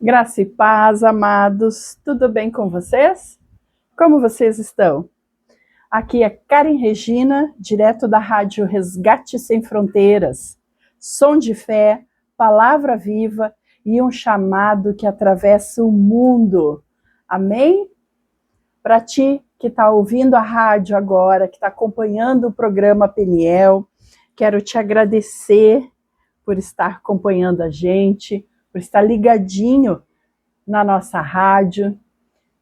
Graça e paz, amados, tudo bem com vocês? Como vocês estão? Aqui é Karen Regina, direto da Rádio Resgate Sem Fronteiras. Som de fé, palavra viva e um chamado que atravessa o mundo. Amém? Para ti que está ouvindo a rádio agora, que está acompanhando o programa Peniel, quero te agradecer por estar acompanhando a gente, por estar ligadinho na nossa rádio.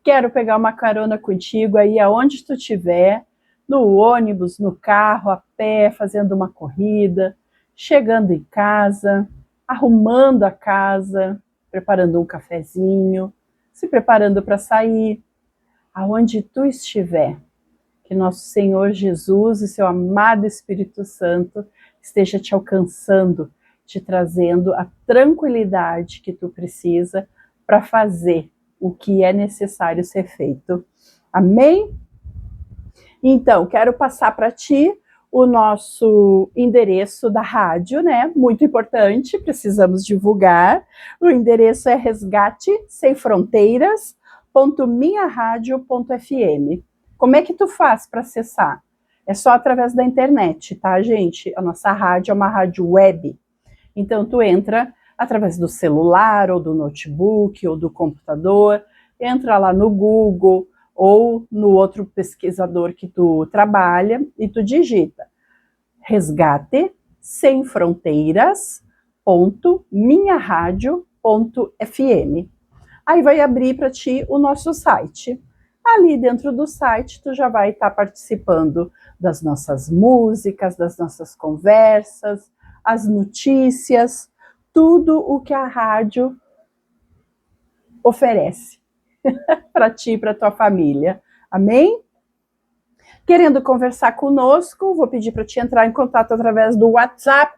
Quero pegar uma carona contigo aí aonde tu estiver, no ônibus, no carro, a pé, fazendo uma corrida, chegando em casa, arrumando a casa, preparando um cafezinho, se preparando para sair, aonde tu estiver. Que nosso Senhor Jesus e seu amado Espírito Santo esteja te alcançando, te trazendo a tranquilidade que tu precisa para fazer o que é necessário ser feito. Amém? Então, quero passar para ti o nosso endereço da rádio, né? Muito importante, precisamos divulgar. O endereço é resgatesemfronteiras.minharadio.fm. Como é que tu faz para acessar? É só através da internet, tá, gente? A nossa rádio é uma rádio web. Então, tu entra através do celular, ou do notebook, ou do computador, entra lá no Google, ou no outro pesquisador que tu trabalha, e tu digita resgate sem fronteiras.minharadio.fm. Aí vai abrir para ti o nosso site. Ali dentro do site tu já vai estar participando das nossas músicas, das nossas conversas, as notícias, tudo o que a rádio oferece para ti e para tua família. Amém? Querendo conversar conosco, vou pedir para te entrar em contato através do WhatsApp.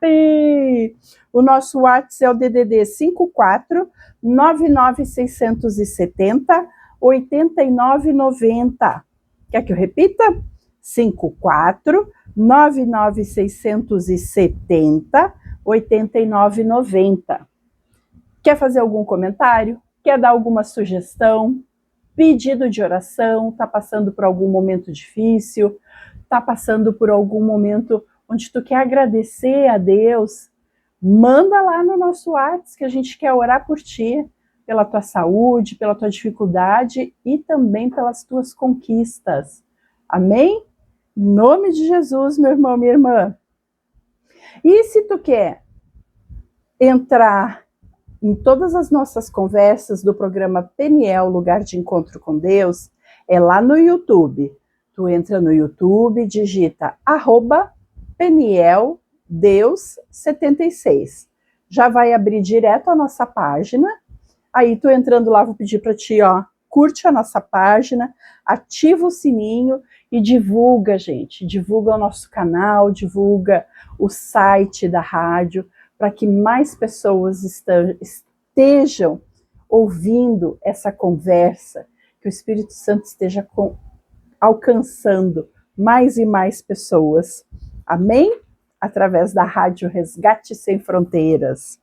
O nosso WhatsApp é o DDD 54 99670 8990. Quer que eu repita? 54 99670 8990. Quer fazer algum comentário? Quer dar alguma sugestão? Pedido de oração? Está passando por algum momento difícil? Está passando por algum momento onde tu quer agradecer a Deus? Manda lá no nosso WhatsApp que a gente quer orar por ti, pela tua saúde, pela tua dificuldade e também pelas tuas conquistas. Amém? Em nome de Jesus, meu irmão, minha irmã. E se tu quer entrar em todas as nossas conversas do programa Peniel, Lugar de Encontro com Deus, é lá no YouTube. Tu entra no YouTube, digita @PenielDeus76. Já vai abrir direto a nossa página. Aí tu entrando lá, vou pedir para ti, curte a nossa página, ativa o sininho e divulga, gente. Divulga o nosso canal, divulga o site da rádio, para que mais pessoas estejam ouvindo essa conversa, que o Espírito Santo esteja alcançando mais e mais pessoas. Amém? Através da Rádio Resgate Sem Fronteiras.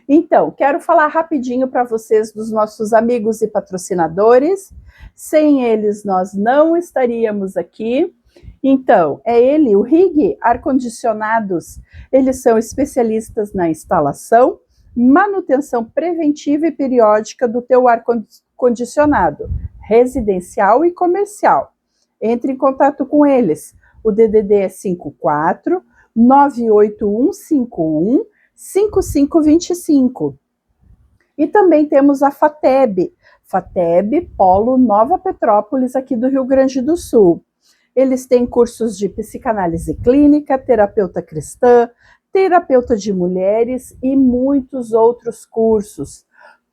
Então, quero falar rapidinho para vocês dos nossos amigos e patrocinadores. Sem eles, nós não estaríamos aqui. Então, é ele, o RIG Ar-Condicionados. Eles são especialistas na instalação, manutenção preventiva e periódica do teu ar-condicionado, residencial e comercial. Entre em contato com eles. O DDD é 54 98151 5525. E também temos a FATEB, Polo Nova Petrópolis, aqui do Rio Grande do Sul. Eles têm cursos de psicanálise clínica, terapeuta cristã, terapeuta de mulheres e muitos outros cursos.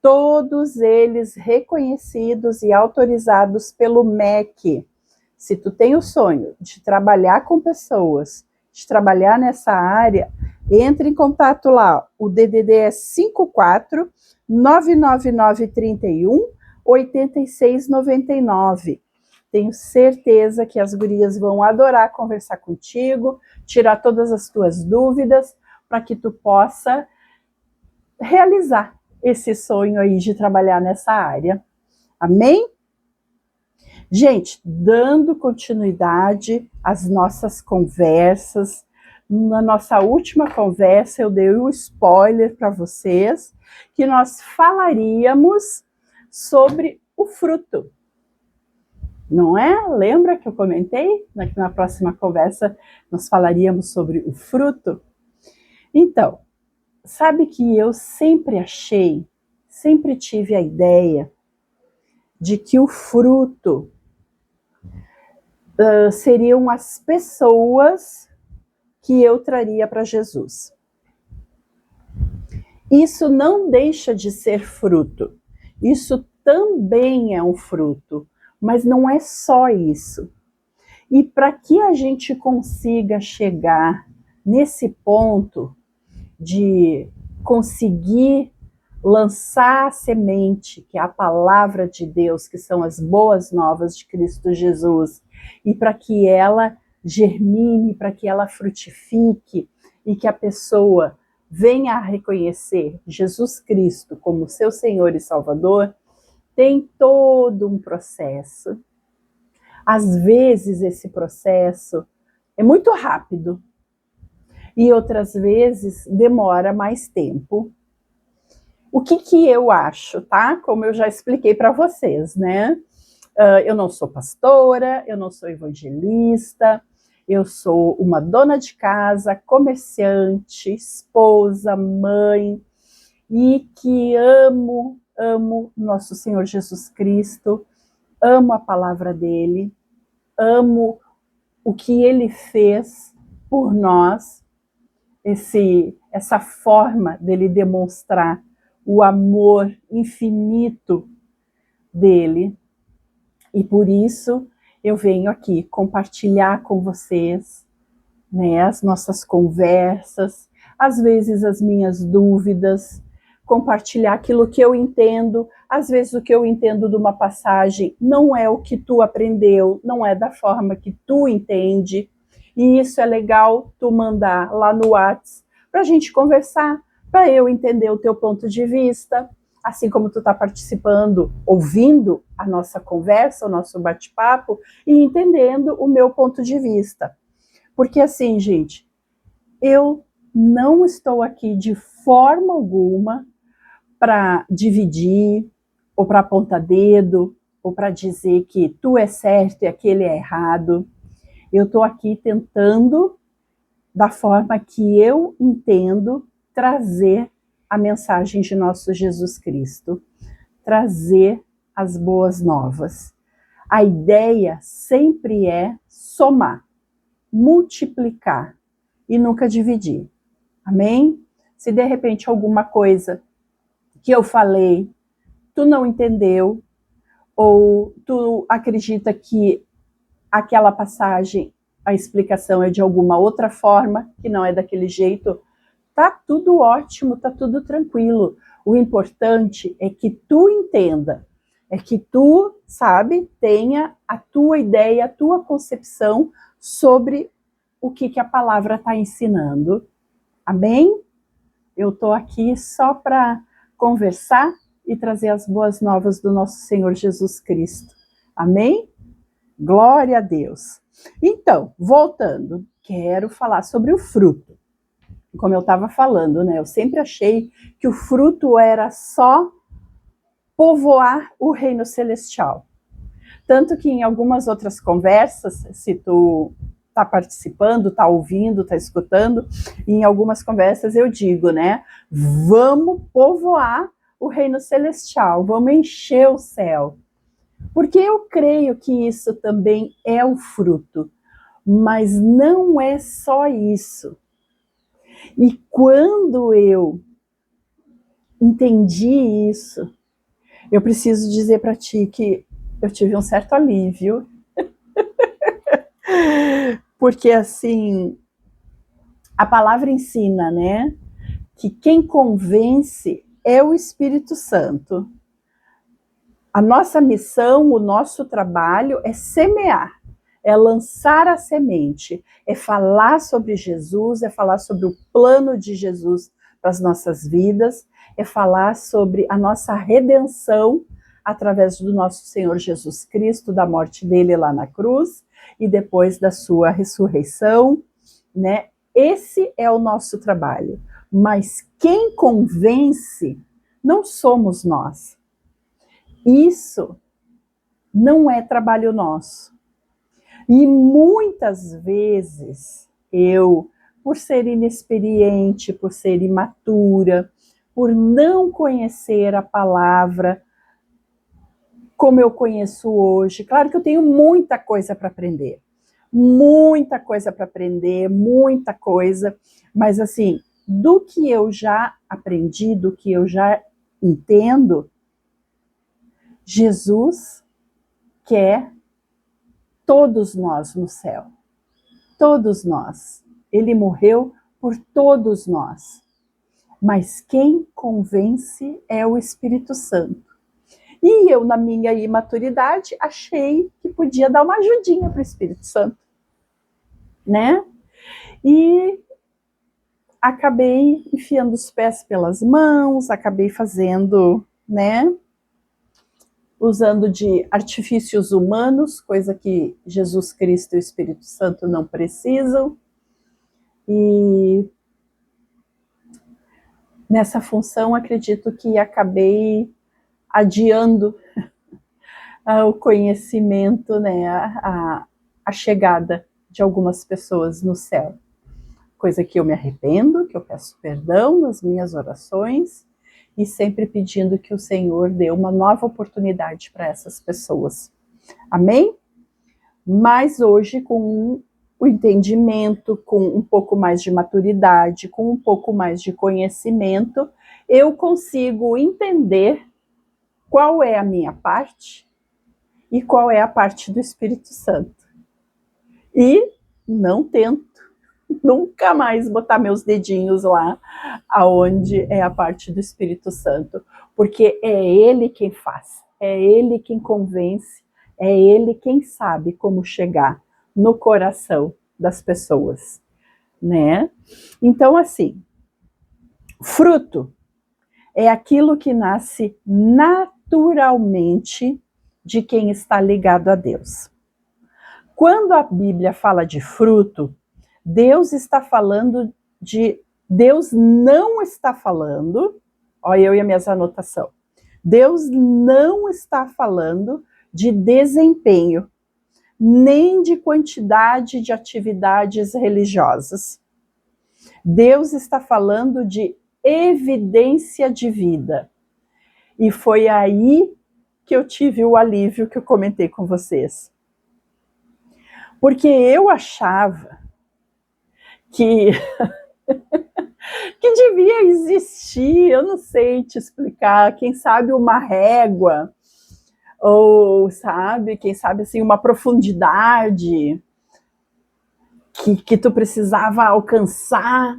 Todos eles reconhecidos e autorizados pelo MEC. Se tu tem o sonho de trabalhar com pessoas, de trabalhar nessa área, entre em contato lá. O DDD é 54 99931 8699. Tenho certeza que as gurias vão adorar conversar contigo, tirar todas as tuas dúvidas, para que tu possa realizar esse sonho aí de trabalhar nessa área. Amém? Gente, dando continuidade às nossas conversas, na nossa última conversa eu dei um spoiler para vocês, que nós falaríamos sobre o fruto. Não é? Lembra que eu comentei? Na próxima conversa nós falaríamos sobre o fruto. Então, sabe que eu sempre tive a ideia de que o fruto seriam as pessoas que eu traria para Jesus. Isso não deixa de ser fruto. Isso também é um fruto, mas não é só isso. E para que a gente consiga chegar nesse ponto de conseguir lançar a semente, que é a palavra de Deus, que são as boas novas de Cristo Jesus, e para que ela germine, para que ela frutifique, e que a pessoa venha a reconhecer Jesus Cristo como seu Senhor e Salvador, tem todo um processo. Às vezes esse processo é muito rápido, e outras vezes demora mais tempo. O que eu acho, tá? Como eu já expliquei para vocês, né? Eu não sou pastora, eu não sou evangelista, eu sou uma dona de casa, comerciante, esposa, mãe, e que amo nosso Senhor Jesus Cristo, amo a palavra dele, amo o que ele fez por nós, essa forma dele demonstrar o amor infinito dele. E por isso eu venho aqui compartilhar com vocês, né, as nossas conversas, às vezes as minhas dúvidas, compartilhar aquilo que eu entendo. Às vezes o que eu entendo de uma passagem não é o que tu aprendeu, não é da forma que tu entende. E isso é legal tu mandar lá no WhatsApp para a gente conversar, para eu entender o teu ponto de vista, assim como tu está participando, ouvindo a nossa conversa, o nosso bate-papo, e entendendo o meu ponto de vista. Porque assim, gente, eu não estou aqui de forma alguma para dividir, ou para apontar dedo, ou para dizer que tu é certo e aquele é errado. Eu estou aqui tentando, da forma que eu entendo, trazer a mensagem de nosso Jesus Cristo, trazer as boas novas. A ideia sempre é somar, multiplicar e nunca dividir. Amém? Se de repente alguma coisa que eu falei tu não entendeu, ou tu acredita que aquela passagem, a explicação é de alguma outra forma, que não é daquele jeito, tá tudo ótimo, tá tudo tranquilo. O importante é que tu entenda, é que tu, sabe, tenha a tua ideia, a tua concepção sobre o que a palavra está ensinando. Amém? Eu estou aqui só para conversar e trazer as boas novas do nosso Senhor Jesus Cristo. Amém? Glória a Deus. Então, voltando, quero falar sobre o fruto. Como eu estava falando, né? Eu sempre achei que o fruto era só povoar o reino celestial. Tanto que em algumas outras conversas, se tu está participando, está ouvindo, está escutando, em algumas conversas eu digo, né? Vamos povoar o reino celestial, vamos encher o céu. Porque eu creio que isso também é o fruto, mas não é só isso. E quando eu entendi isso, eu preciso dizer para ti que eu tive um certo alívio. Porque assim, a palavra ensina, né, que quem convence é o Espírito Santo. A nossa missão, o nosso trabalho é semear, é lançar a semente, é falar sobre Jesus, é falar sobre o plano de Jesus para as nossas vidas, é falar sobre a nossa redenção através do nosso Senhor Jesus Cristo, da morte dele lá na cruz e depois da sua ressurreição, né? Esse é o nosso trabalho. Mas quem convence não somos nós. Isso não é trabalho nosso. E muitas vezes eu, por ser inexperiente, por ser imatura, por não conhecer a palavra como eu conheço hoje, claro que eu tenho muita coisa para aprender, muita coisa, mas assim, do que eu já aprendi, do que eu já entendo, Jesus quer todos nós no céu. Todos nós. Ele morreu por todos nós. Mas quem convence é o Espírito Santo. E eu, na minha imaturidade, achei que podia dar uma ajudinha para o Espírito Santo, né? E acabei enfiando os pés pelas mãos, acabei fazendo, né? Usando de artifícios humanos, coisa que Jesus Cristo e o Espírito Santo não precisam. E nessa função, acredito que acabei adiando o conhecimento, né, a chegada de algumas pessoas no céu. Coisa que eu me arrependo, que eu peço perdão nas minhas orações e sempre pedindo que o Senhor dê uma nova oportunidade para essas pessoas. Amém? Mas hoje, com o entendimento, com um pouco mais de maturidade, com um pouco mais de conhecimento, eu consigo entender qual é a minha parte e qual é a parte do Espírito Santo. E não tento nunca mais botar meus dedinhos lá aonde é a parte do Espírito Santo, porque é ele quem faz, é ele quem convence, é ele quem sabe como chegar no coração das pessoas, né? Então, assim, fruto é aquilo que nasce naturalmente de quem está ligado a Deus. Quando a Bíblia fala de fruto, Deus não está falando, olha eu e as minhas anotações, Deus não está falando de desempenho, nem de quantidade de atividades religiosas. Deus está falando de evidência de vida. E foi aí que eu tive o alívio que eu comentei com vocês. Porque eu achava que devia existir, eu não sei te explicar, quem sabe uma régua, ou sabe, quem sabe assim, uma profundidade que tu precisava alcançar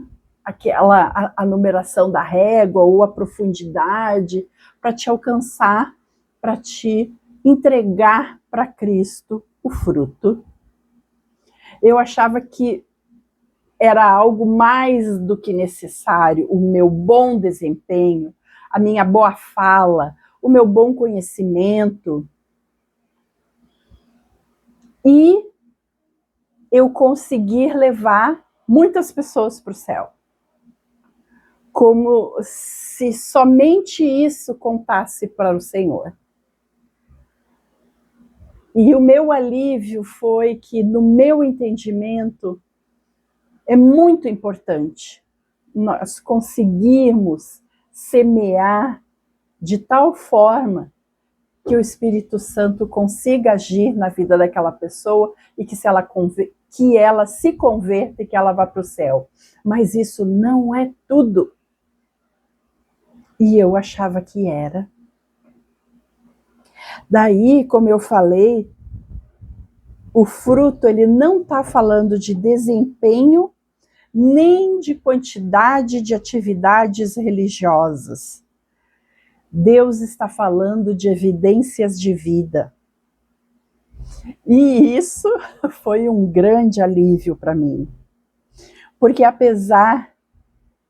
a numeração da régua ou a profundidade para te alcançar, para te entregar para Cristo o fruto. Eu achava que era algo mais do que necessário, o meu bom desempenho, a minha boa fala, o meu bom conhecimento. E eu conseguir levar muitas pessoas para o céu. Como se somente isso contasse para o Senhor. E o meu alívio foi que, no meu entendimento, é muito importante nós conseguirmos semear de tal forma que o Espírito Santo consiga agir na vida daquela pessoa e que ela se converta e que ela vá para o céu. Mas isso não é tudo. E eu achava que era. Daí, como eu falei, o fruto ele não está falando de desempenho nem de quantidade de atividades religiosas. Deus está falando de evidências de vida. E isso foi um grande alívio para mim. Porque apesar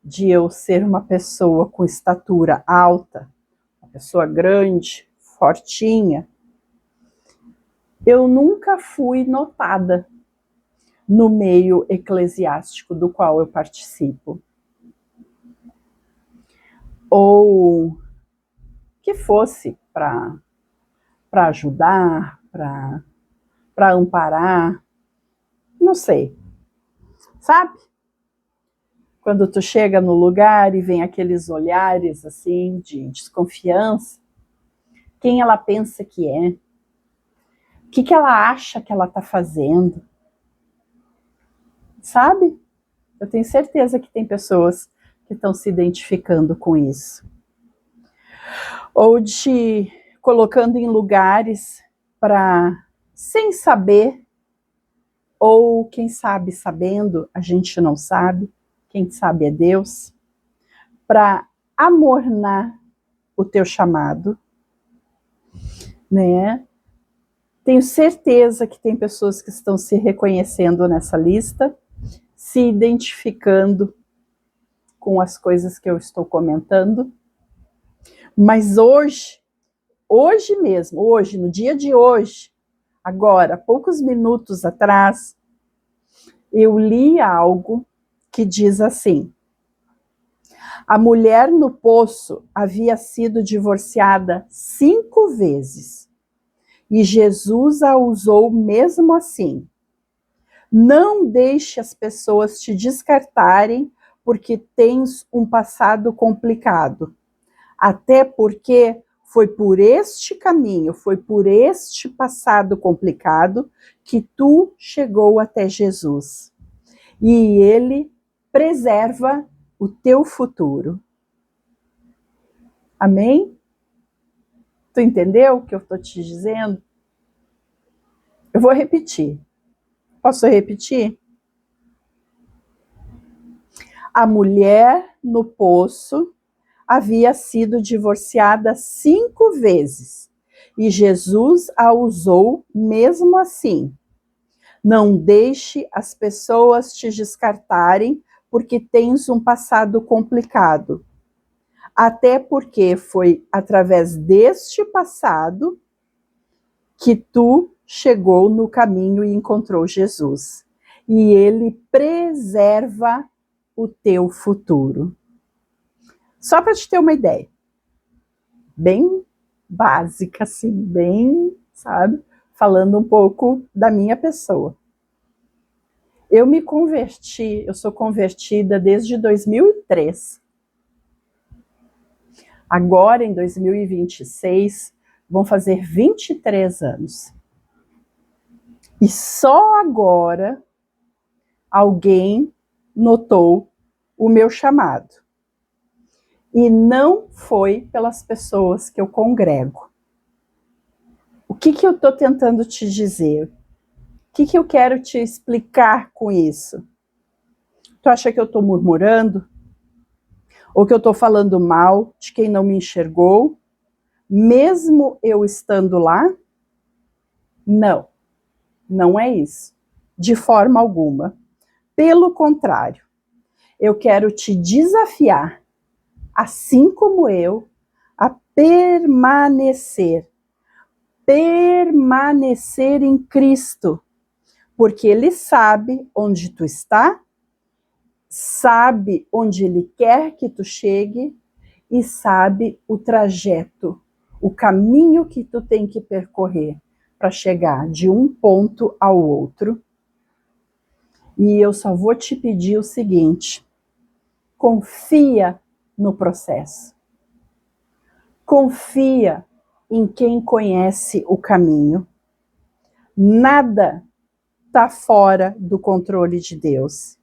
de eu ser uma pessoa com estatura alta, uma pessoa grande, fortinha, eu nunca fui notada no meio eclesiástico do qual eu participo. Ou que fosse para ajudar, para amparar, não sei. Sabe? Quando tu chega no lugar e vem aqueles olhares assim de desconfiança, quem ela pensa que é? O que ela acha que ela está fazendo? Sabe? Eu tenho certeza que tem pessoas que estão se identificando com isso. Ou te colocando em lugares para, sem saber, ou quem sabe sabendo, a gente não sabe, quem sabe é Deus, para amornar o teu chamado, né? Tenho certeza que tem pessoas que estão se reconhecendo nessa lista, se identificando com as coisas que eu estou comentando, mas hoje mesmo, hoje, no dia de hoje, agora, poucos minutos atrás, eu li algo que diz assim: a mulher no poço havia sido divorciada 5 vezes e Jesus a usou mesmo assim. Não deixe as pessoas te descartarem porque tens um passado complicado. Até porque foi por este caminho, foi por este passado complicado que tu chegou até Jesus. E ele preserva o teu futuro. Amém? Tu entendeu o que eu estou te dizendo? Eu vou repetir. Posso repetir? A mulher no poço havia sido divorciada 5 vezes e Jesus a usou mesmo assim. Não deixe as pessoas te descartarem porque tens um passado complicado. Até porque foi através deste passado que tu chegou no caminho e encontrou Jesus. E ele preserva o teu futuro. Só para te ter uma ideia. Bem básica, assim, bem, sabe? Falando um pouco da minha pessoa. Eu me converti, eu sou convertida desde 2003. Agora, em 2026, vão fazer 23 anos. E só agora alguém notou o meu chamado. E não foi pelas pessoas que eu congrego. O que eu estou tentando te dizer? O que eu quero te explicar com isso? Tu acha que eu estou murmurando? Ou que eu estou falando mal de quem não me enxergou? Mesmo eu estando lá? Não, não é isso. De forma alguma. Pelo contrário, eu quero te desafiar, assim como eu, a permanecer em Cristo, porque Ele sabe onde tu está, sabe onde Ele quer que tu chegue e sabe o trajeto, o caminho que tu tem que percorrer para chegar de um ponto ao outro. E eu só vou te pedir o seguinte: confia no processo. Confia em quem conhece o caminho. Nada está fora do controle de Deus.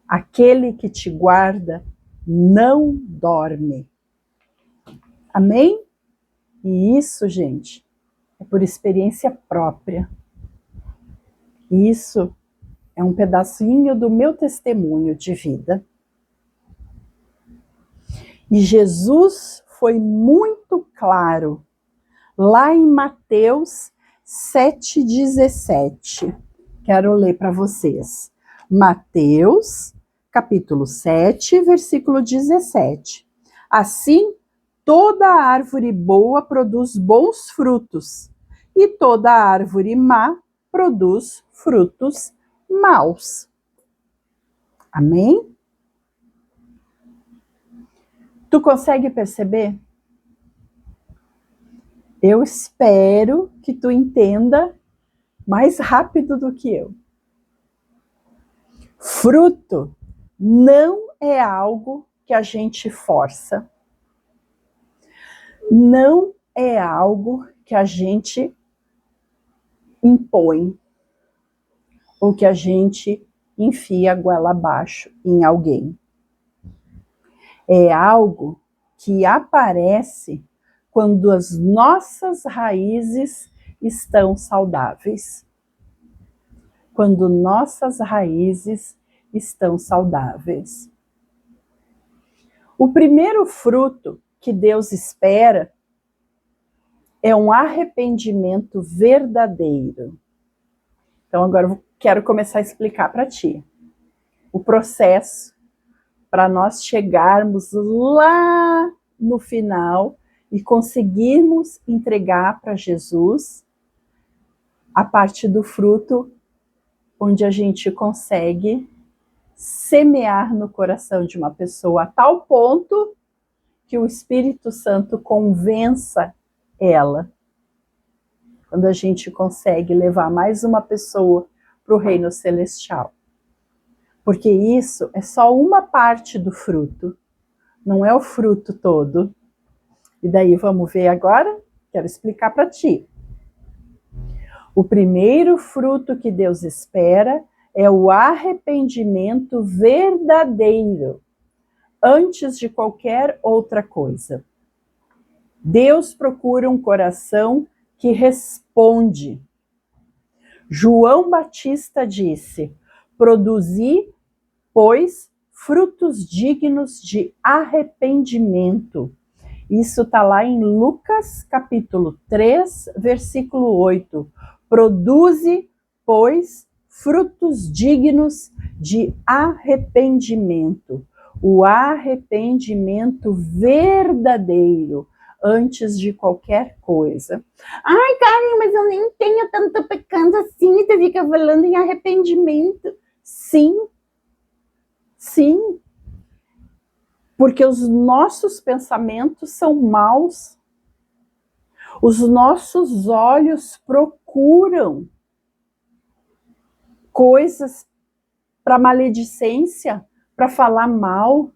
Aquele que te guarda não dorme. Amém? E isso, gente, é por experiência própria. Isso é um pedacinho do meu testemunho de vida. E Jesus foi muito claro lá em Mateus 7,17. Quero ler para vocês. Mateus capítulo 7, versículo 17. Assim, toda árvore boa produz bons frutos, e toda árvore má produz frutos maus. Amém? Tu consegue perceber? Eu espero que tu entenda mais rápido do que eu. Fruto não é algo que a gente força. Não é algo que a gente impõe ou que a gente enfia a goela abaixo em alguém. É algo que aparece quando as nossas raízes estão saudáveis. Quando nossas raízes estão saudáveis. O primeiro fruto que Deus espera é um arrependimento verdadeiro. Então agora eu quero começar a explicar para ti o processo para nós chegarmos lá no final e conseguirmos entregar para Jesus a parte do fruto onde a gente consegue semear no coração de uma pessoa a tal ponto que o Espírito Santo convença ela. Quando a gente consegue levar mais uma pessoa para o reino celestial. Porque isso é só uma parte do fruto, não é o fruto todo. E daí vamos ver agora? Quero explicar para ti. O primeiro fruto que Deus espera é o arrependimento verdadeiro, antes de qualquer outra coisa. Deus procura um coração que responde. João Batista disse: produzi, pois, frutos dignos de arrependimento. Isso está lá em Lucas, capítulo 3, versículo 8. Produze, pois, frutos dignos de arrependimento. O arrependimento verdadeiro, antes de qualquer coisa. Ai, Karen, mas eu nem tenho tanto pecado assim, e tu fica falando em arrependimento. Sim, sim. Porque os nossos pensamentos são maus. Os nossos olhos procuram coisas para maledicência, para falar mal.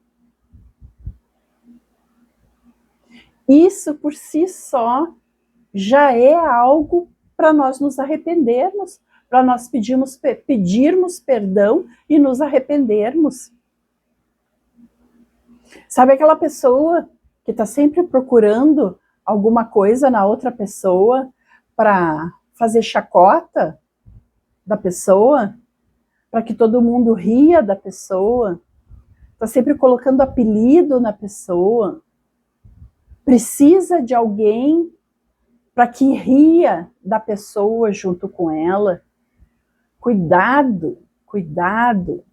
Isso por si só já é algo para nós nos arrependermos, para nós pedirmos perdão e nos arrependermos. Sabe aquela pessoa que está sempre procurando alguma coisa na outra pessoa para fazer chacota da pessoa, para que todo mundo ria da pessoa, está sempre colocando apelido na pessoa, precisa de alguém para que ria da pessoa junto com ela. Cuidado, cuidado,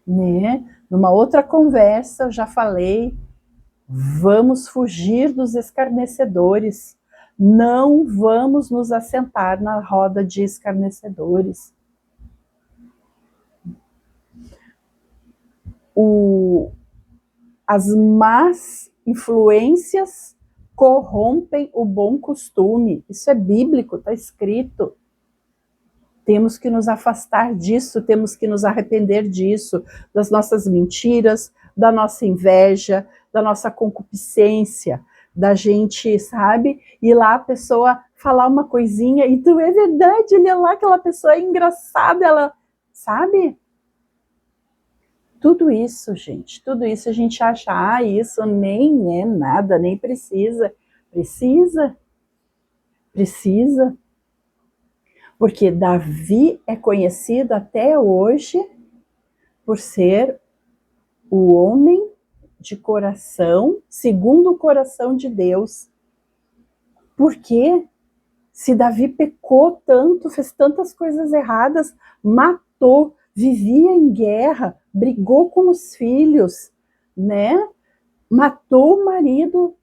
né? Numa outra conversa eu já falei, vamos fugir dos escarnecedores, não vamos nos assentar na roda de escarnecedores. As más influências corrompem o bom costume. Isso é bíblico, está escrito. Temos que nos afastar disso, temos que nos arrepender disso, das nossas mentiras, da nossa inveja, da nossa concupiscência, da gente, sabe? Ir lá a pessoa falar uma coisinha e tu, é verdade, olha lá, aquela pessoa é engraçada, ela, sabe? Tudo isso, gente, tudo isso a gente acha, isso nem é nada, nem precisa. Precisa. Porque Davi é conhecido até hoje por ser o homem de coração, segundo o coração de Deus. Por quê? Se Davi pecou tanto, fez tantas coisas erradas, matou vivia em guerra, brigou com os filhos, né? Matou o marido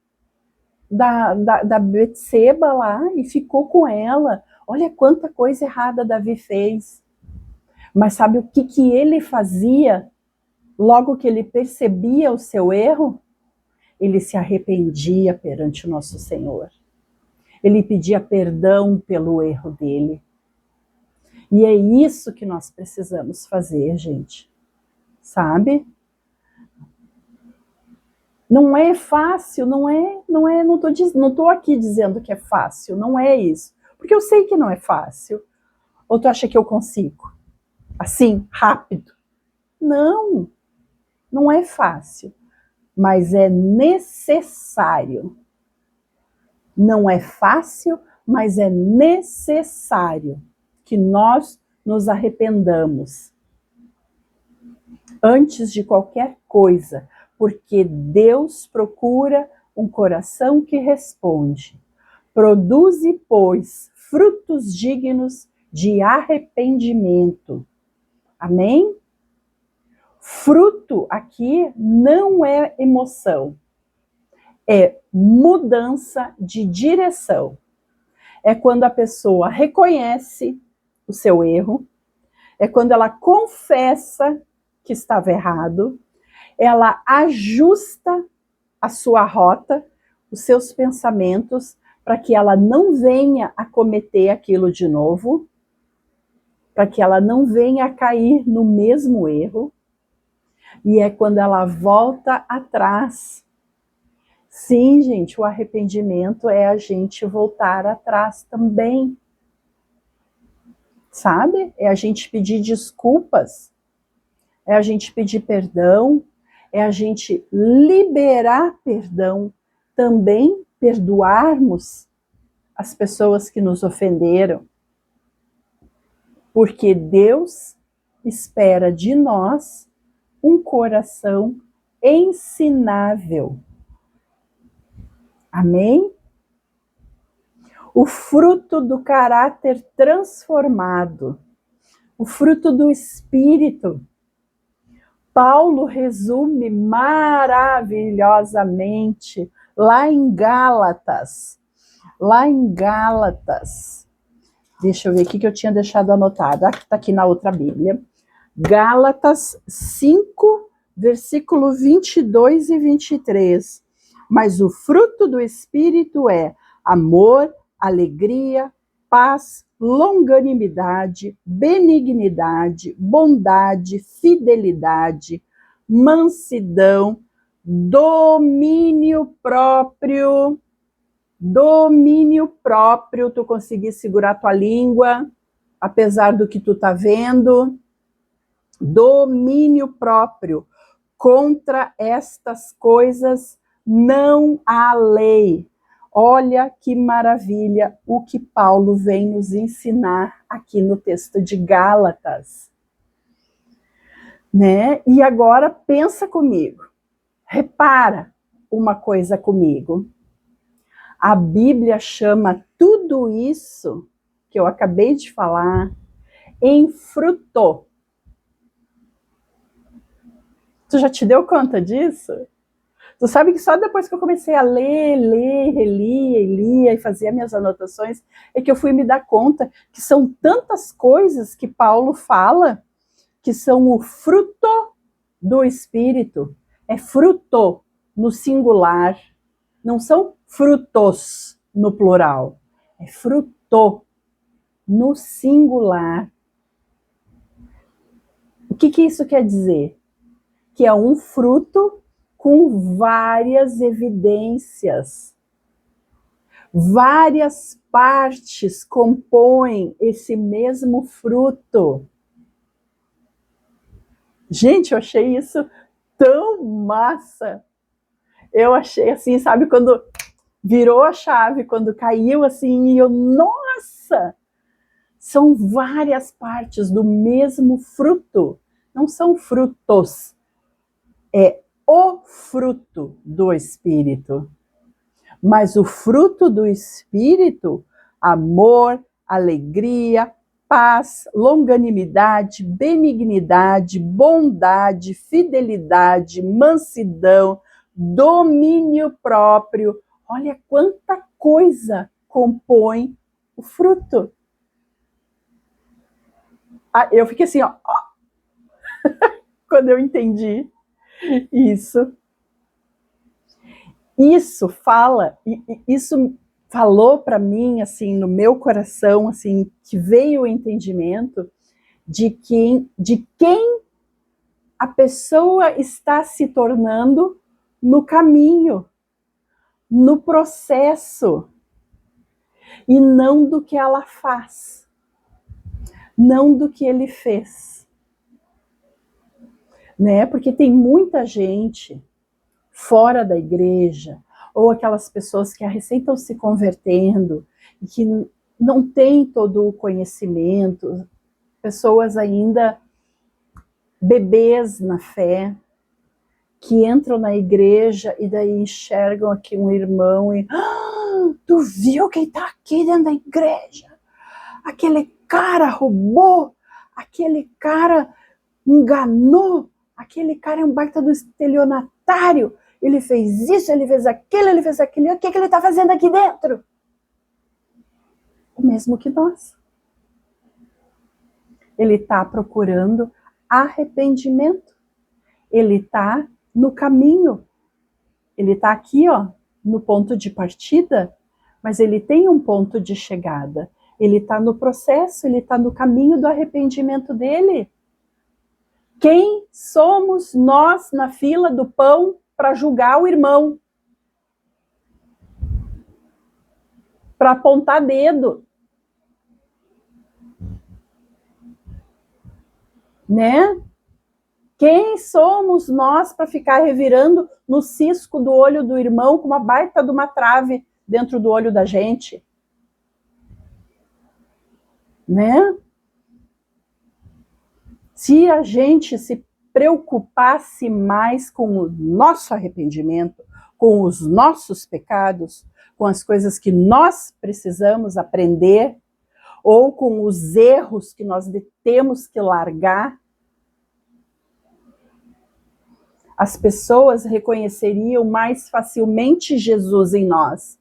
da Betseba lá e ficou com ela. Olha quanta coisa errada Davi fez. Mas sabe o que ele fazia logo que ele percebia o seu erro? Ele se arrependia perante o nosso Senhor. Ele pedia perdão pelo erro dele. E é isso que nós precisamos fazer, gente. Sabe? Não é fácil, não tô aqui dizendo que é fácil, não é isso. Porque eu sei que não é fácil. Ou tu acha que eu consigo? Assim, rápido? Não, não é fácil. Mas é necessário. Não é fácil, mas é necessário que nós nos arrependamos antes de qualquer coisa, porque Deus procura um coração que responde. Produze, pois, frutos dignos de arrependimento. Amém? Fruto aqui não é emoção, é mudança de direção. É quando a pessoa reconhece o seu erro, é quando ela confessa que estava errado, ela ajusta a sua rota, os seus pensamentos, para que ela não venha a cometer aquilo de novo, para que ela não venha a cair no mesmo erro. E é quando ela volta atrás. Sim, gente, o arrependimento é a gente voltar atrás também. Sabe? É a gente pedir desculpas, é a gente pedir perdão, é a gente liberar perdão, também perdoarmos as pessoas que nos ofenderam. Porque Deus espera de nós um coração ensinável. Amém? O fruto do caráter transformado, o fruto do Espírito. Paulo resume maravilhosamente lá em Gálatas. Deixa eu ver o que eu tinha deixado anotado. Está aqui na outra Bíblia. Gálatas 5, versículo 22 e 23. Mas o fruto do Espírito é amor, alegria, paz, longanimidade, benignidade, bondade, fidelidade, mansidão, domínio próprio. Domínio próprio, tu conseguir segurar tua língua, apesar do que tu tá vendo. Domínio próprio. Contra estas coisas não há lei. Olha que maravilha o que Paulo vem nos ensinar aqui no texto de Gálatas. Né? E agora pensa comigo. Repara uma coisa comigo. A Bíblia chama tudo isso que eu acabei de falar em fruto. Tu já te deu conta disso? Tu sabe que só depois que eu comecei a relia e fazia minhas anotações, é que eu fui me dar conta que são tantas coisas que Paulo fala que são o fruto do Espírito. É fruto no singular, não são frutos no plural. É fruto no singular. O que isso quer dizer? Que é um fruto com várias evidências. Várias partes compõem esse mesmo fruto. Gente, eu achei isso tão massa. Eu achei assim, sabe, quando virou a chave, quando caiu assim, e eu, nossa! São várias partes do mesmo fruto. Não são frutos. É o fruto do Espírito. Mas o fruto do Espírito, amor, alegria, paz, longanimidade, benignidade, bondade, fidelidade, mansidão, domínio próprio. Olha quanta coisa compõe o fruto. Eu fiquei assim, ó, quando eu entendi isso. Isso falou para mim, assim, no meu coração, assim, que veio o entendimento de quem a pessoa está se tornando no caminho, no processo, e não do que ela faz, não do que ele fez, né? Porque tem muita gente fora da igreja, ou aquelas pessoas que recém estão se convertendo e que não têm todo o conhecimento, pessoas ainda bebês na fé, que entram na igreja e daí enxergam aqui um irmão e tu viu quem está aqui dentro da igreja? Aquele cara roubou, aquele cara enganou, aquele cara é um baita do estelionatário, ele fez isso, ele fez aquilo, o que ele está fazendo aqui dentro? O mesmo que nós. Ele está procurando arrependimento, ele está no caminho, ele está aqui, ó, no ponto de partida, mas ele tem um ponto de chegada, ele está no processo, ele está no caminho do arrependimento dele. Quem somos nós na fila do pão para julgar o irmão? Para apontar dedo? Né? Quem somos nós para ficar revirando no cisco do olho do irmão com uma baita de uma trave dentro do olho da gente? Né? Se a gente se preocupasse mais com o nosso arrependimento, com os nossos pecados, com as coisas que nós precisamos aprender, ou com os erros que nós temos que largar, as pessoas reconheceriam mais facilmente Jesus em nós.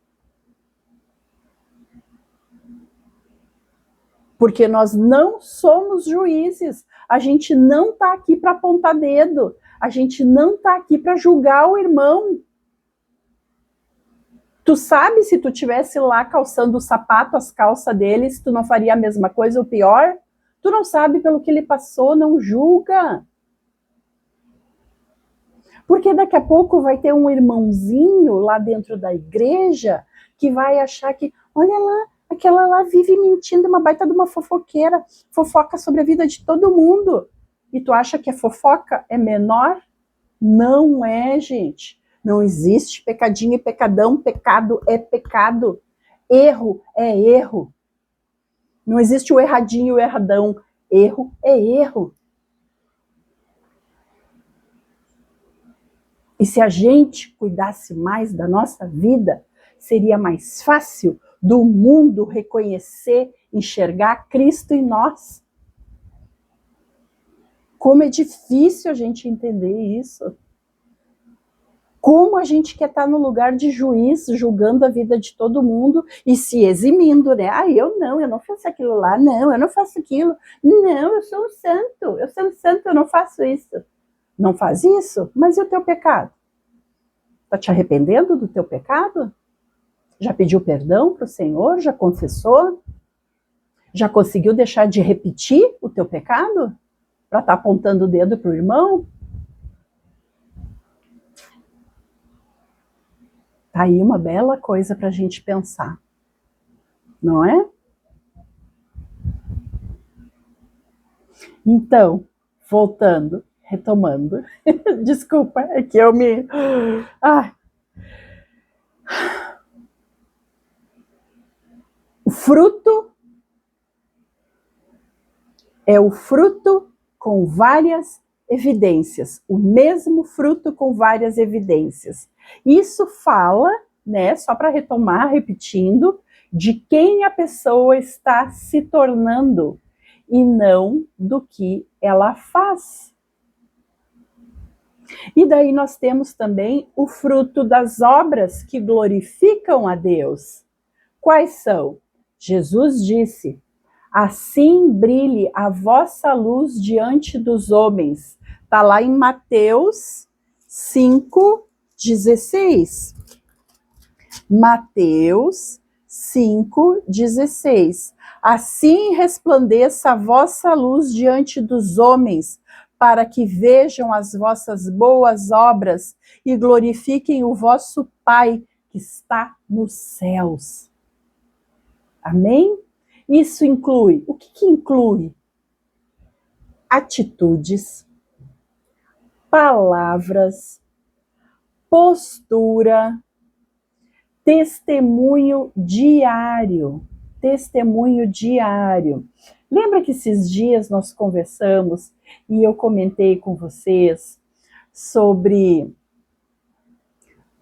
Porque nós não somos juízes, a gente não está aqui para apontar dedo, a gente não está aqui para julgar o irmão. Tu sabe se tu tivesse lá calçando o sapato, as calças dele, se tu não faria a mesma coisa ou pior? Tu não sabe pelo que ele passou, não julga. Porque daqui a pouco vai ter um irmãozinho lá dentro da igreja que vai achar que, olha lá, aquela lá vive mentindo, uma baita de uma fofoqueira, fofoca sobre a vida de todo mundo. E tu acha que a fofoca é menor? Não é, gente. Não existe pecadinho e pecadão, pecado é pecado. Erro é erro. Não existe o erradinho e o erradão. Erro é erro. E se a gente cuidasse mais da nossa vida, seria mais fácil do mundo reconhecer, enxergar Cristo em nós. Como é difícil a gente entender isso. Como a gente quer estar no lugar de juiz, julgando a vida de todo mundo e se eximindo, né? Eu não faço aquilo lá, não, eu não faço aquilo. Não, eu sou um santo, eu não faço isso. Não faz isso? Mas e o teu pecado? Está te arrependendo do teu pecado? Já pediu perdão para o Senhor? Já confessou? Já conseguiu deixar de repetir o teu pecado? Para estar apontando o dedo para o irmão? Tá aí uma bela coisa para a gente pensar, não é? Então, voltando, retomando, desculpa, é que eu me... O fruto é o fruto com várias evidências, o mesmo fruto com várias evidências. Isso fala, né, só para retomar, repetindo, de quem a pessoa está se tornando. e não do que ela faz. E daí nós temos também o fruto das obras que glorificam a Deus. Quais são? Jesus disse: assim brilhe a vossa luz diante dos homens. Está lá em Mateus 5,16. Mateus 5,16. Assim resplandeça a vossa luz diante dos homens, para que vejam as vossas boas obras e glorifiquem o vosso Pai que está nos céus. Amém? Isso inclui, o que inclui? Atitudes, palavras, postura, testemunho diário. Testemunho diário. Lembra que esses dias nós conversamos e eu comentei com vocês sobre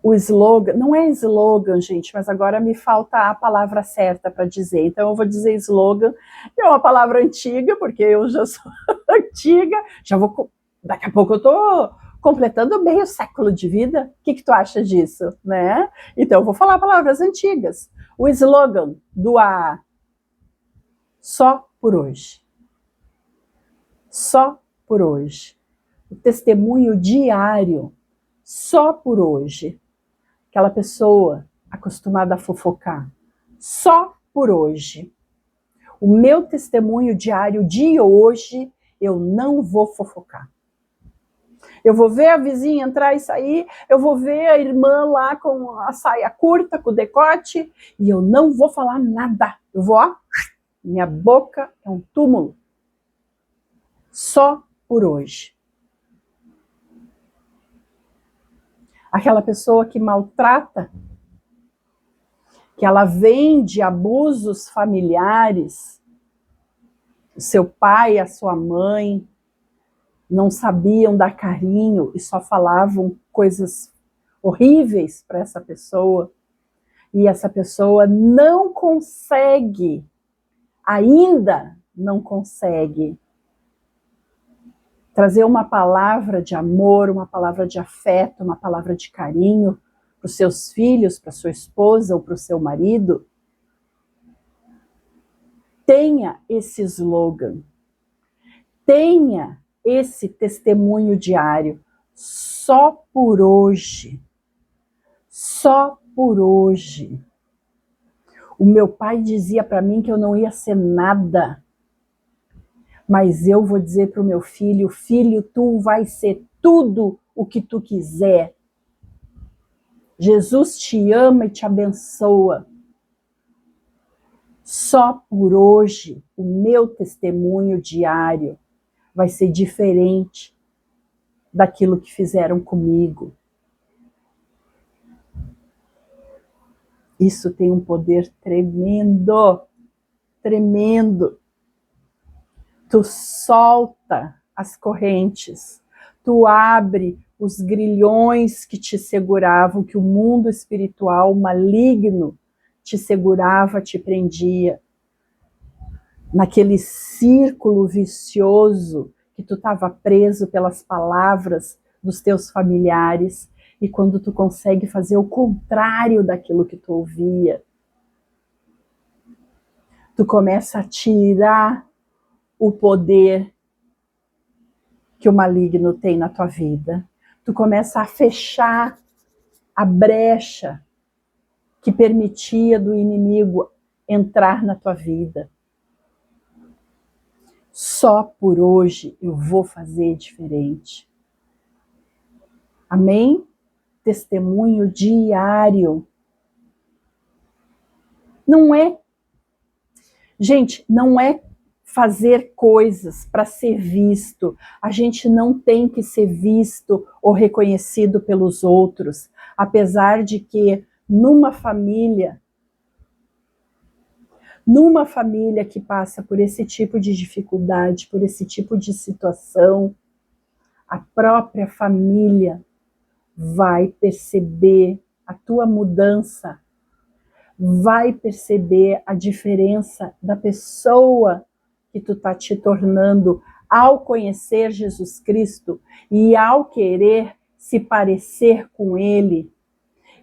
o slogan, não é slogan, gente, mas agora me falta a palavra certa para dizer, então eu vou dizer slogan, que é uma palavra antiga, porque eu já sou antiga, daqui a pouco eu estou completando meio século de vida, o que tu acha disso, né? Então eu vou falar palavras antigas. O slogan do AA, só por hoje. Só por hoje. O testemunho diário, só por hoje. Aquela pessoa acostumada a fofocar, só por hoje. O meu testemunho diário de hoje, eu não vou fofocar. Eu vou ver a vizinha entrar e sair, eu vou ver a irmã lá com a saia curta, com o decote, e eu não vou falar nada. Eu vou, ó, minha boca é um túmulo. Só por hoje. Aquela pessoa que maltrata, que ela vem de abusos familiares, o seu pai, a sua mãe não sabiam dar carinho e só falavam coisas horríveis para essa pessoa, e essa pessoa não consegue, ainda não consegue trazer uma palavra de amor, uma palavra de afeto, uma palavra de carinho para os seus filhos, para sua esposa ou para o seu marido. Tenha esse slogan, tenha esse testemunho diário, só por hoje, só por hoje. O meu pai dizia para mim que eu não ia ser nada, mas eu vou dizer para o meu filho, filho, tu vai ser tudo o que tu quiser. Jesus te ama e te abençoa. Só por hoje, o meu testemunho diário vai ser diferente daquilo que fizeram comigo. Isso tem um poder tremendo, tremendo. Tu solta as correntes, tu abre os grilhões que te seguravam, que o mundo espiritual maligno te segurava, te prendia. Naquele círculo vicioso que tu estava preso pelas palavras dos teus familiares, e quando tu consegue fazer o contrário daquilo que tu ouvia, tu começa a tirar o poder que o maligno tem na tua vida. Tu começa a fechar a brecha que permitia do inimigo entrar na tua vida. Só por hoje eu vou fazer diferente. Amém? Testemunho diário. Não é, gente, não é fazer coisas para ser visto. A gente não tem que ser visto ou reconhecido pelos outros, apesar de que numa família que passa por esse tipo de dificuldade, por esse tipo de situação, a própria família vai perceber a tua mudança, vai perceber a diferença da pessoa que tu tá te tornando ao conhecer Jesus Cristo e ao querer se parecer com Ele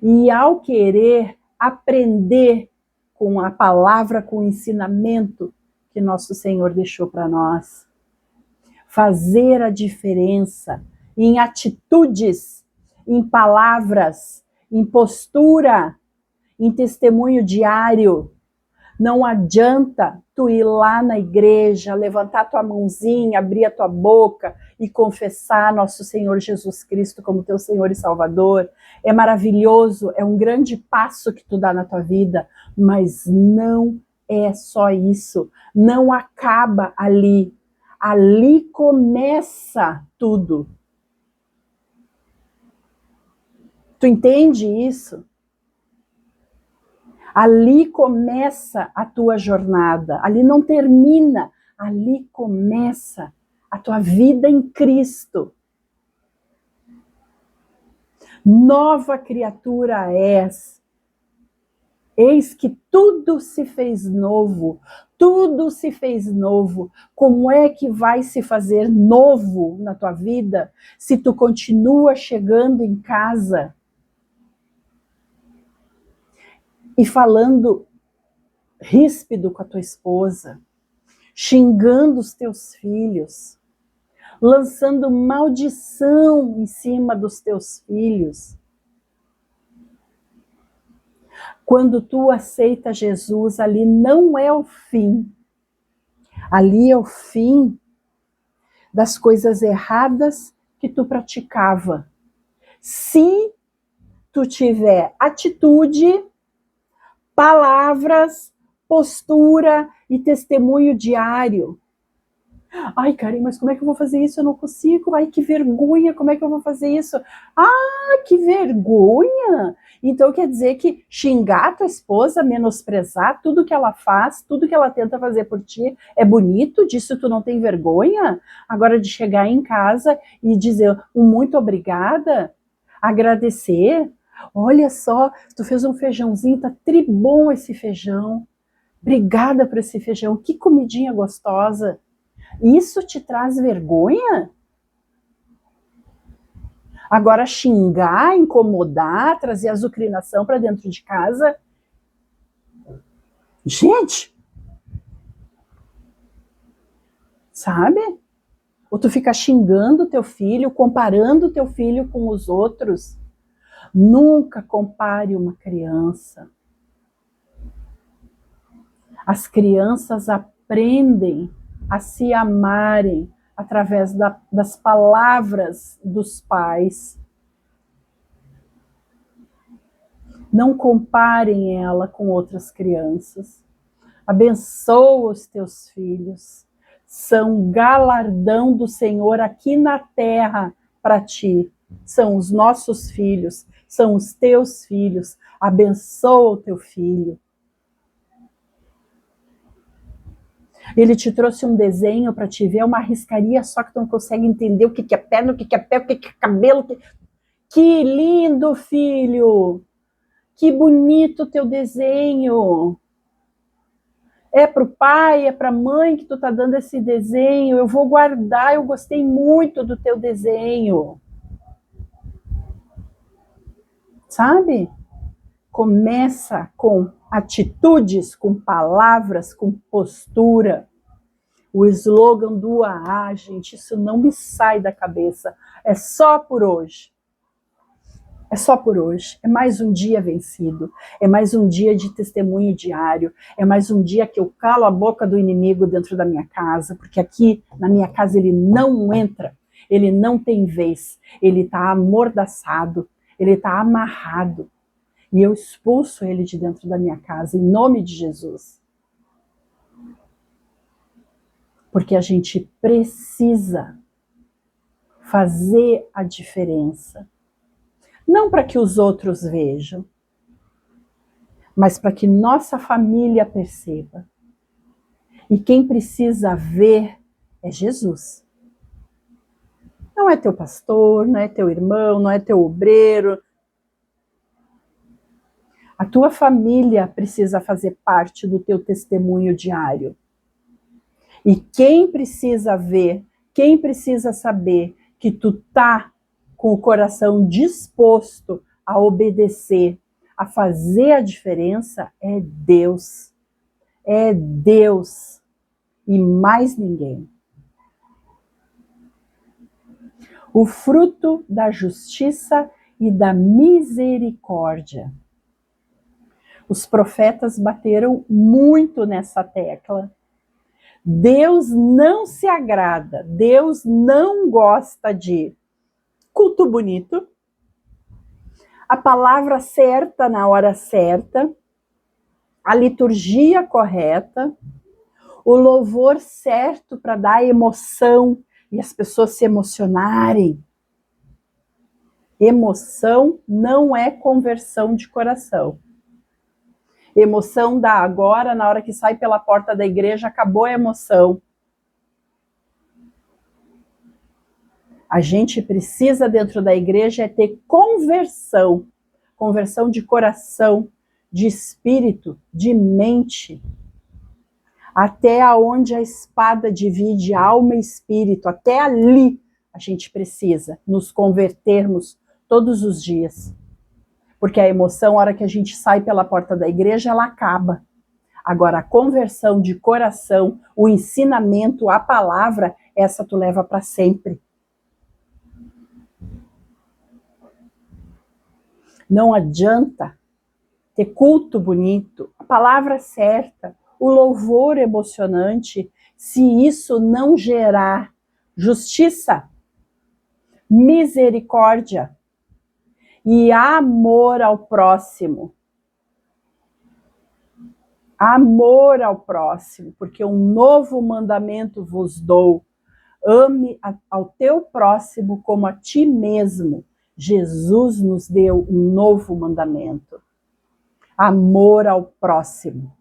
e ao querer aprender com a palavra, com o ensinamento que nosso Senhor deixou para nós. Fazer a diferença em atitudes, em palavras, em postura, em testemunho diário. Não adianta tu ir lá na igreja, levantar tua mãozinha, abrir a tua boca e confessar nosso Senhor Jesus Cristo como teu Senhor e Salvador. É maravilhoso, é um grande passo que tu dá na tua vida, mas não é só isso. Não acaba ali. Ali começa tudo. Tu entende isso? Ali começa a tua jornada, ali não termina, ali começa a tua vida em Cristo. Nova criatura és. Eis que tudo se fez novo, tudo se fez novo. Como é que vai se fazer novo na tua vida se tu continua chegando em casa e falando ríspido com a tua esposa, xingando os teus filhos, lançando maldição em cima dos teus filhos? Quando tu aceita Jesus, ali não é o fim. Ali é o fim das coisas erradas que tu praticava. Se tu tiver atitude, palavras, postura e testemunho diário. Ai, Karen, mas como é que eu vou fazer isso? Eu não consigo. Ai, que vergonha, como é que eu vou fazer isso? Ah, que vergonha! Então quer dizer que xingar a tua esposa, menosprezar tudo que ela faz, tudo que ela tenta fazer por ti, é bonito? Disso tu não tem vergonha? Agora de chegar em casa e dizer um muito obrigada, agradecer. Olha só, tu fez um feijãozinho, tá tribom esse feijão. Obrigada por esse feijão, que comidinha gostosa. Isso te traz vergonha? Agora xingar, incomodar, trazer azucrinação para dentro de casa? Gente! Sabe? Ou tu fica xingando teu filho, comparando teu filho com os outros. Nunca compare uma criança. As crianças aprendem a se amarem através das palavras dos pais. Não comparem ela com outras crianças. Abençoa os teus filhos. São galardão do Senhor aqui na terra para ti. São os nossos filhos, são os teus filhos. Abençoa o teu filho. Ele te trouxe um desenho para te ver, uma riscaria só que tu não consegue entender o que é perna, o que é pé, o que é cabelo. Que lindo, filho! Que bonito o teu desenho! É para o pai, é para a mãe que tu tá dando esse desenho. Eu vou guardar, eu gostei muito do teu desenho. Sabe? Começa com atitudes, com palavras, com postura. O slogan do AA, gente, isso não me sai da cabeça. É só por hoje. É só por hoje. É mais um dia vencido. É mais um dia de testemunho diário. É mais um dia que eu calo a boca do inimigo dentro da minha casa, porque aqui na minha casa ele não entra. Ele não tem vez. Ele está amordaçado. Ele está amarrado. E eu expulso ele de dentro da minha casa, em nome de Jesus. Porque a gente precisa fazer a diferença. Não para que os outros vejam, mas para que nossa família perceba. E quem precisa ver é Jesus. Não é teu pastor, não é teu irmão, não é teu obreiro. A tua família precisa fazer parte do teu testemunho diário. E quem precisa ver, quem precisa saber que tu tá com o coração disposto a obedecer, a fazer a diferença, é Deus. É Deus e mais ninguém. O fruto da justiça e da misericórdia. Os profetas bateram muito nessa tecla. Deus não se agrada, Deus não gosta de culto bonito, a palavra certa na hora certa, a liturgia correta, o louvor certo para dar emoção e as pessoas se emocionarem. Emoção não é conversão de coração. Emoção dá agora, na hora que sai pela porta da igreja, acabou a emoção. A gente precisa dentro da igreja ter conversão. Conversão de coração, de espírito, de mente. Até aonde a espada divide alma e espírito, até ali a gente precisa nos convertermos todos os dias. Porque a emoção, a hora que a gente sai pela porta da igreja, ela acaba. Agora, a conversão de coração, o ensinamento, a palavra, essa tu leva para sempre. Não adianta ter culto bonito, a palavra certa, o louvor emocionante, se isso não gerar justiça, misericórdia e amor ao próximo. Amor ao próximo, porque um novo mandamento vos dou. Ame ao teu próximo como a ti mesmo. Jesus nos deu um novo mandamento. Amor ao próximo.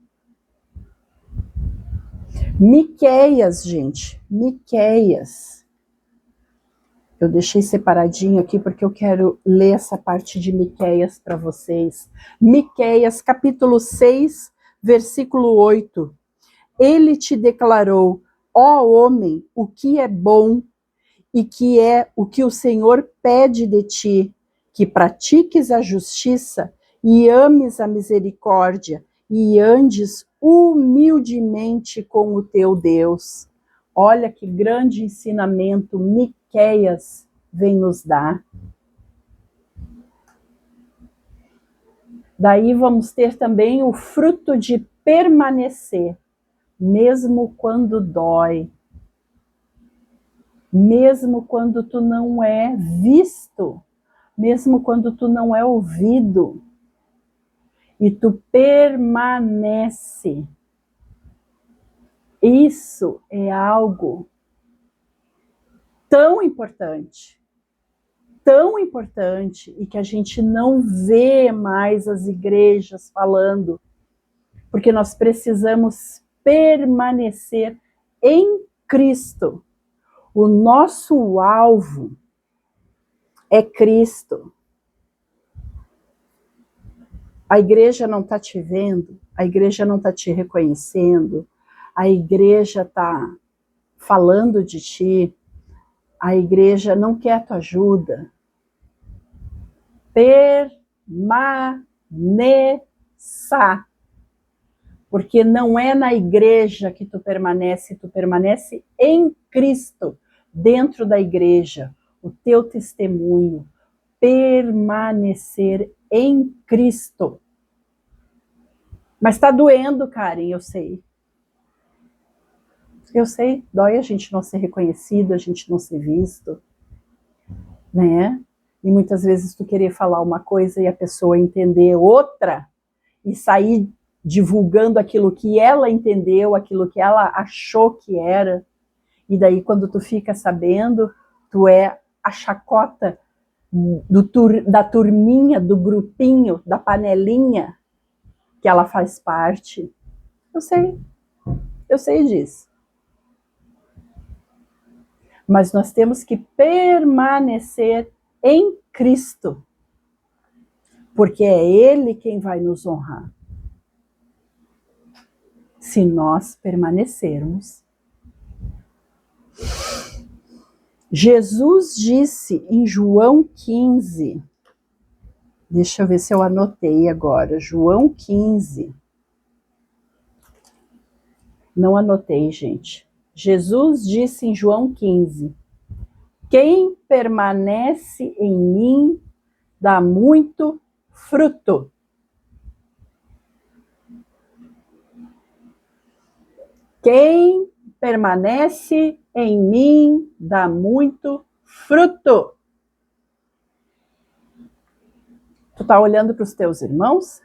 Miqueias, gente. Miqueias. Eu deixei separadinho aqui porque eu quero ler essa parte de Miqueias para vocês. Miqueias, capítulo 6, versículo 8. Ele te declarou, ó homem, o que é bom e que é o que o Senhor pede de ti, que pratiques a justiça e ames a misericórdia e andes humildemente com o teu Deus. Olha que grande ensinamento Miqueias vem nos dar. Daí vamos ter também o fruto de permanecer, mesmo quando dói, mesmo quando tu não é visto, mesmo quando tu não é ouvido, e tu permanece. Isso é algo tão importante, e que a gente não vê mais as igrejas falando, porque nós precisamos permanecer em Cristo. O nosso alvo é Cristo. A igreja não está te vendo, a igreja não está te reconhecendo, a igreja está falando de ti, a igreja não quer a tua ajuda. Permaneça. Porque não é na igreja que tu permanece em Cristo, dentro da igreja, o teu testemunho, permanecer em Cristo. Mas tá doendo, Karen, eu sei. Eu sei, dói a gente não ser reconhecido, a gente não ser visto, né? E muitas vezes tu querer falar uma coisa e a pessoa entender outra e sair divulgando aquilo que ela entendeu, aquilo que ela achou que era. E daí quando tu fica sabendo, tu é a chacota da turminha, do grupinho, da panelinha que ela faz parte. Eu sei disso. Mas nós temos que permanecer em Cristo, porque é Ele quem vai nos honrar. Se nós permanecermos Jesus disse em João 15, deixa eu ver se eu anotei agora, João 15. Não anotei, gente. Jesus disse em João 15, quem permanece em mim dá muito fruto. Quem permanece em mim dá muito fruto. Tu tá olhando para os teus irmãos?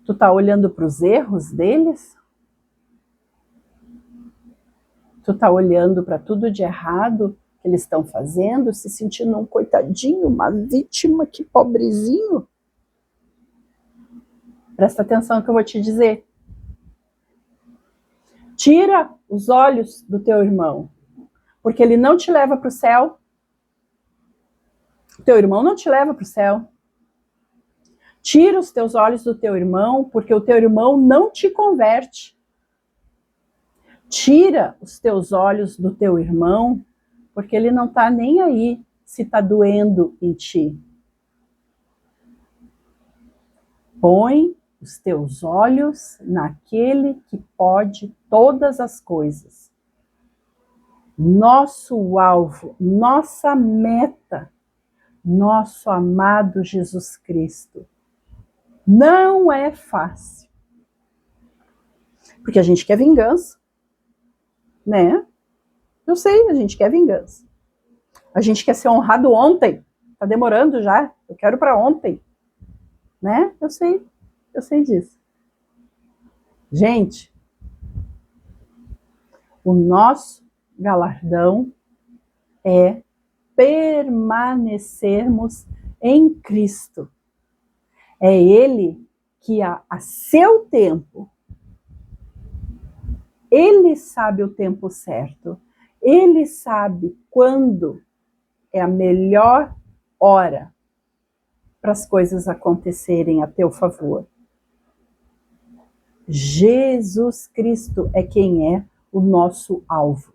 Tu tá olhando para os erros deles? Tu tá olhando para tudo de errado que eles estão fazendo, se sentindo um coitadinho, uma vítima, que pobrezinho? Presta atenção no que eu vou te dizer. Tira os olhos do teu irmão, porque ele não te leva para o céu. O teu irmão não te leva para o céu. Tira os teus olhos do teu irmão, porque o teu irmão não te converte. Tira os teus olhos do teu irmão, porque ele não está nem aí se está doendo em ti. Põe os teus olhos naquele que pode todas as coisas. Nosso alvo, nossa meta, nosso amado Jesus Cristo. Não é fácil. Porque a gente quer vingança, né? Eu sei, a gente quer vingança. A gente quer ser honrado ontem. Tá demorando já. Eu quero para ontem. Né? Eu sei disso. Gente, o nosso galardão é permanecermos em Cristo. É Ele que a seu tempo, Ele sabe o tempo certo. Ele sabe quando é a melhor hora para as coisas acontecerem a teu favor. Jesus Cristo é quem é o nosso alvo.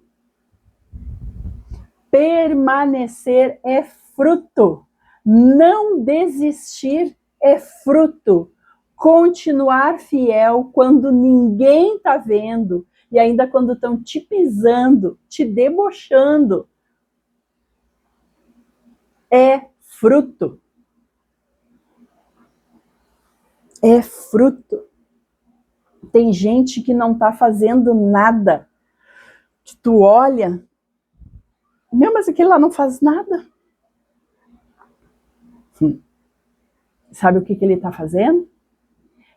Permanecer é fruto. Não desistir é fruto. Continuar fiel quando ninguém está vendo e ainda quando estão te pisando, te debochando, é fruto. É fruto. Tem gente que não está fazendo nada, que tu olha, meu, mas aquele lá não faz nada. Sabe o que ele está fazendo?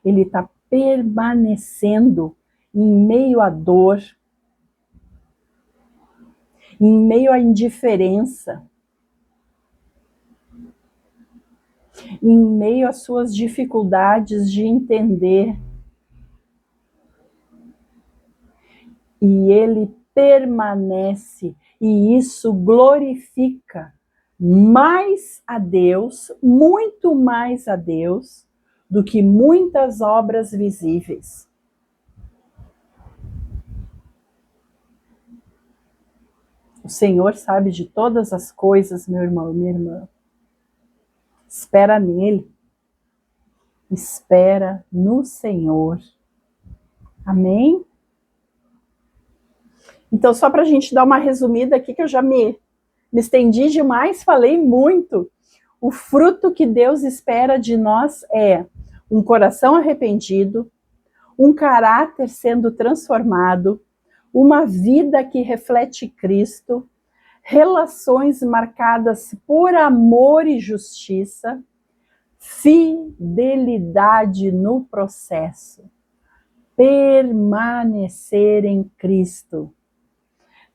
Ele está permanecendo em meio à dor, em meio à indiferença, em meio às suas dificuldades de entender. E ele permanece, e isso glorifica mais a Deus, muito mais a Deus, do que muitas obras visíveis. O Senhor sabe de todas as coisas, meu irmão e minha irmã. Espera nele. Espera no Senhor. Amém? Então, só para a gente dar uma resumida aqui, que eu já me estendi demais, falei muito. O fruto que Deus espera de nós é um coração arrependido, um caráter sendo transformado, uma vida que reflete Cristo, relações marcadas por amor e justiça, fidelidade no processo, permanecer em Cristo.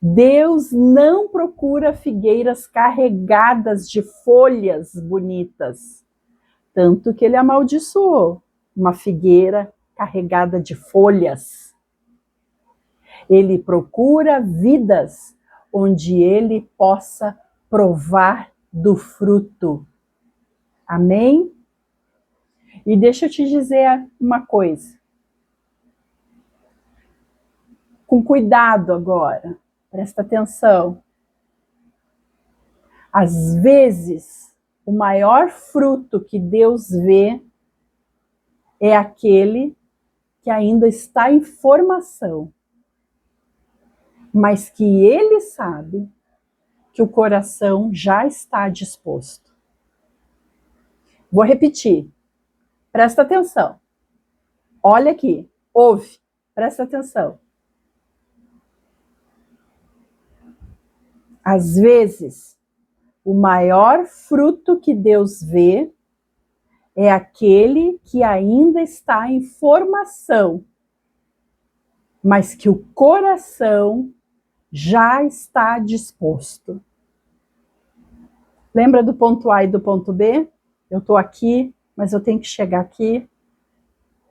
Deus não procura figueiras carregadas de folhas bonitas, tanto que ele amaldiçoou uma figueira carregada de folhas. Ele procura vidas onde ele possa provar do fruto. Amém? E deixa eu te dizer uma coisa. com cuidado agora. Presta atenção. Às vezes, o maior fruto que Deus vê é aquele que ainda está em formação, mas que Ele sabe que o coração já está disposto. Vou repetir. Presta atenção. Olha aqui. Ouve. Presta atenção. Às vezes, o maior fruto que Deus vê é aquele que ainda está em formação, mas que o coração já está disposto. Lembra do ponto A e do ponto B? Eu estou aqui, mas eu tenho que chegar aqui,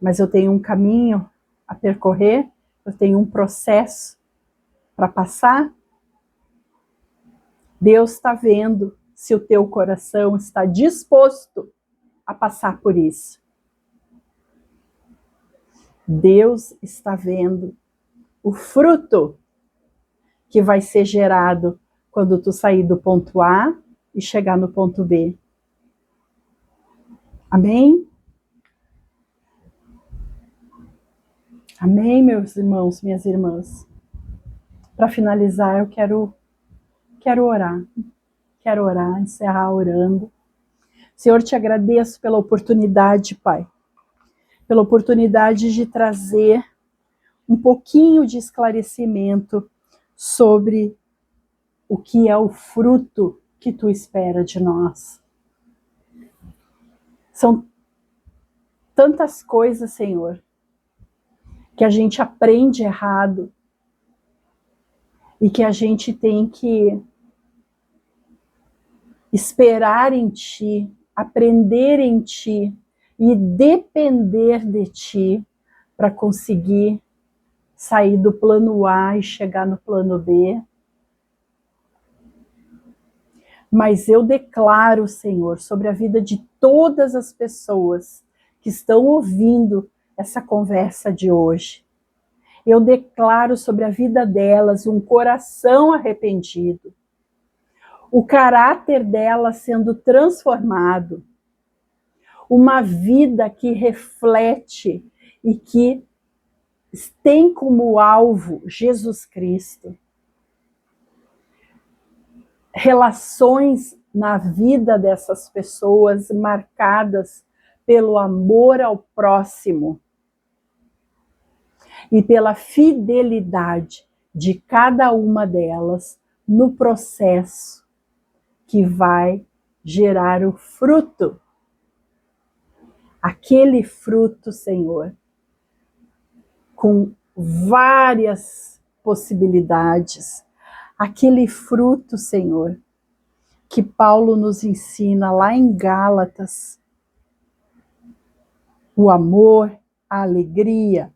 mas eu tenho um caminho a percorrer, eu tenho um processo para passar. Deus está vendo se o teu coração está disposto a passar por isso. Deus está vendo o fruto que vai ser gerado quando tu sair do ponto A e chegar no ponto B. Amém? Amém, meus irmãos, minhas irmãs. Para finalizar, eu quero orar. Quero orar, encerrar orando. Senhor, te agradeço pela oportunidade, Pai. Pela oportunidade de trazer um pouquinho de esclarecimento sobre o que é o fruto que tu espera de nós. São tantas coisas, Senhor, que a gente aprende errado e que a gente tem que esperar em Ti, aprender em Ti e depender de Ti para conseguir sair do plano A e chegar no plano B. Mas eu declaro, Senhor, sobre a vida de todas as pessoas que estão ouvindo essa conversa de hoje. Eu declaro sobre a vida delas um coração arrependido, o caráter delas sendo transformado, uma vida que reflete e que tem como alvo Jesus Cristo. Relações na vida dessas pessoas marcadas pelo amor ao próximo e pela fidelidade de cada uma delas no processo que vai gerar o fruto. Aquele fruto, Senhor, com várias possibilidades. Aquele fruto, Senhor, que Paulo nos ensina lá em Gálatas. O amor, a alegria,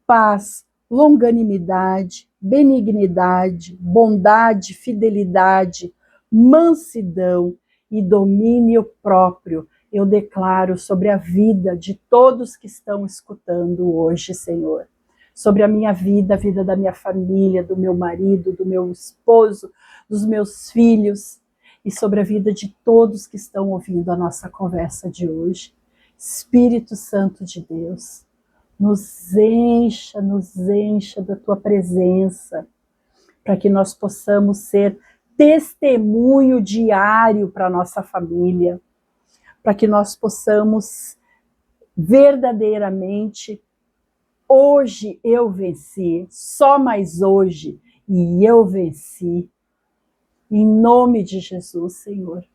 paz, longanimidade, benignidade, bondade, fidelidade, mansidão e domínio próprio. Eu declaro sobre a vida de todos que estão escutando hoje, Senhor. Sobre a minha vida, a vida da minha família, do meu marido, do meu esposo, dos meus filhos e sobre a vida de todos que estão ouvindo a nossa conversa de hoje. Espírito Santo de Deus, nos encha da tua presença, para que nós possamos ser testemunho diário para a nossa família, para que nós possamos verdadeiramente, hoje eu venci, só mais hoje, e eu venci. Em nome de Jesus, Senhor,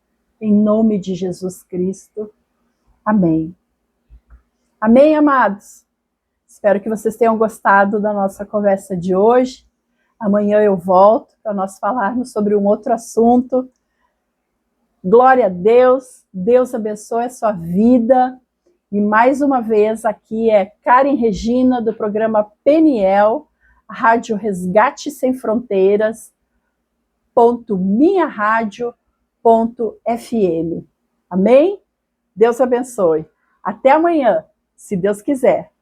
em nome de Jesus Cristo. Amém. Amém, amados? Espero que vocês tenham gostado da nossa conversa de hoje. Amanhã eu volto para nós falarmos sobre um outro assunto. Glória a Deus, Deus abençoe a sua vida. E mais uma vez aqui é Karen Regina do programa Peniel, Rádio Resgate Sem Fronteiras, .minharadio.fm. Amém? Deus abençoe. Até amanhã, se Deus quiser.